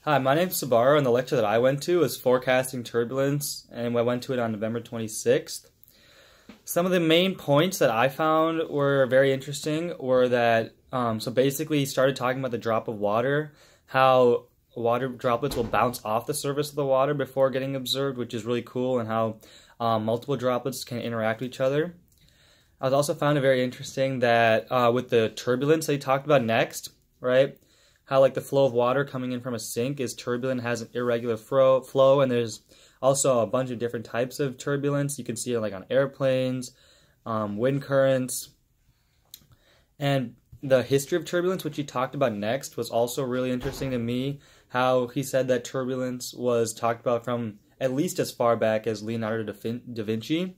Hi, my name's Sabaru, and the lecture that I went to was Forecasting Turbulence, and I went to it on November 26th. Some of the main points that I found were very interesting were that, so basically he started talking about the drop of water, how water droplets will bounce off the surface of the water before getting observed, which is really cool, and how multiple droplets can interact with each other. I also found it very interesting that with the turbulence that he talked about next, right? How like the flow of water coming in from a sink is turbulent, has an irregular flow, and there's also a bunch of different types of turbulence. You can see it like on airplanes, wind currents, and the history of turbulence, which he talked about next, was also really interesting to me. How he said that turbulence was talked about from at least as far back as Leonardo da Vinci,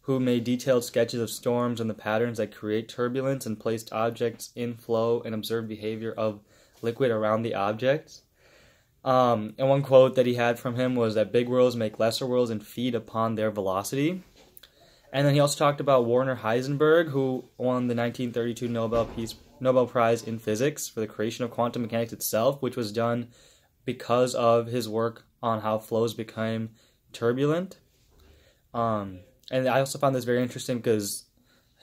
who made detailed sketches of storms and the patterns that create turbulence and placed objects in flow and observed behavior of liquid around the objects. And one quote that he had from him was that big worlds make lesser worlds and feed upon their velocity. And then he also talked about Werner Heisenberg, who won the 1932 Nobel Prize in Physics for the creation of quantum mechanics itself, which was done because of his work on how flows became turbulent. And I also found this very interesting because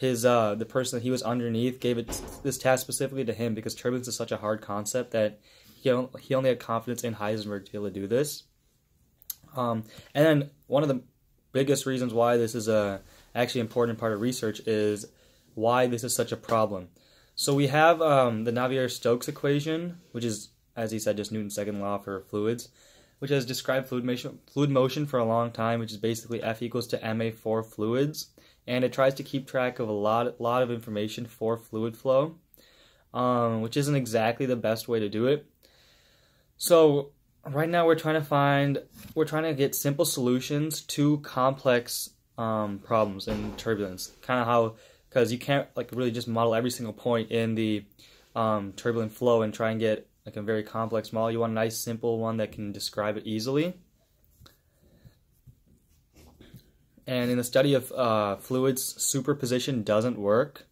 the person that he was underneath gave this task specifically to him because turbulence is such a hard concept that he only had confidence in Heisenberg to be able to do this. And then one of the biggest reasons why this is actually important part of research is why this is such a problem. So we have the Navier-Stokes equation, which is, as he said, just Newton's second law for fluids, which has described fluid motion for a long time, which is basically F equals to ma for fluids. And it tries to keep track of a lot of information for fluid flow, which isn't exactly the best way to do it. So right now we're trying to get simple solutions to complex problems in turbulence. Kind of how, because you can't like really just model every single point in the turbulent flow and try and get like a very complex model. You want a nice simple one that can describe it easily. And in the study of fluids, superposition doesn't work.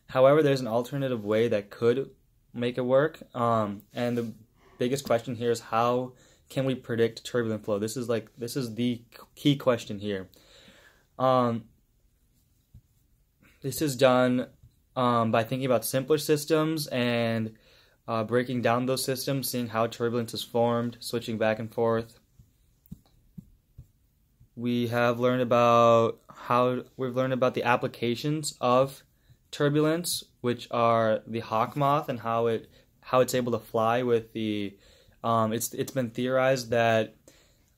However, there's an alternative way that could make it work. And the biggest question here is how can we predict turbulent flow? This is the key question here. This is done by thinking about simpler systems and breaking down those systems, seeing how turbulence is formed, switching back and forth. We have learned about the applications of turbulence, which are the hawk moth and how it's able to fly with the it's been theorized that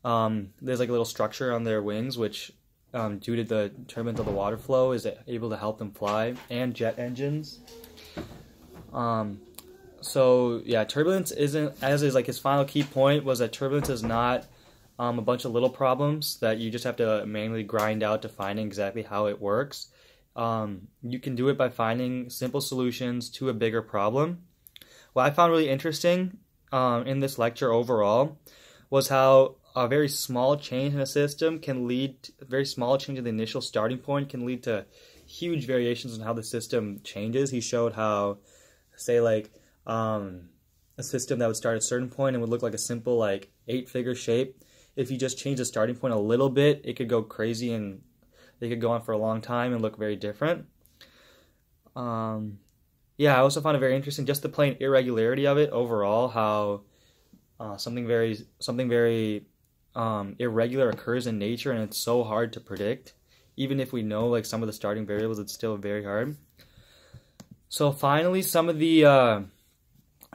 there's like a little structure on their wings which due to the turbulence of the water flow is able to help them fly, and jet engines. So yeah, turbulence isn't, as is like his final key point was that turbulence is not a bunch of little problems that you just have to manually grind out to find exactly how it works. You can do it by finding simple solutions to a bigger problem. What I found really interesting in this lecture overall was how a very small change in a system can lead, a very small change in the initial starting point can lead to huge variations in how the system changes. He showed how, say like, a system that would start at a certain point and would look like a simple like 8-figure shape. If you just change the starting point a little bit, it could go crazy and they could go on for a long time and look very different. Yeah, I also found it very interesting just the plain irregularity of it overall, how something very irregular occurs in nature and it's so hard to predict. Even if we know like some of the starting variables, it's still very hard. So finally, some of the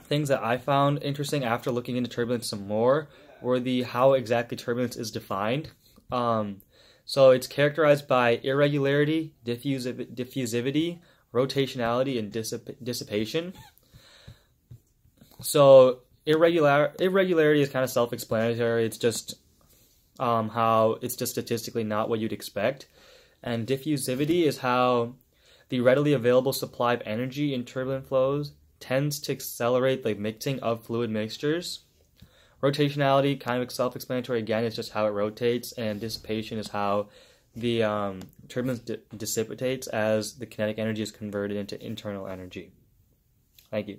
things that I found interesting after looking into turbulence some more were how exactly turbulence is defined. So it's characterized by irregularity, diffusivity, rotationality, and dissipation. So irregularity is kind of self-explanatory. It's just how it's just statistically not what you'd expect. And diffusivity is how the readily available supply of energy in turbulent flows tends to accelerate the mixing of fluid mixtures. Rotationality, kind of self-explanatory again, it's just how it rotates, and dissipation is how the turbulence dissipates as the kinetic energy is converted into internal energy. Thank you.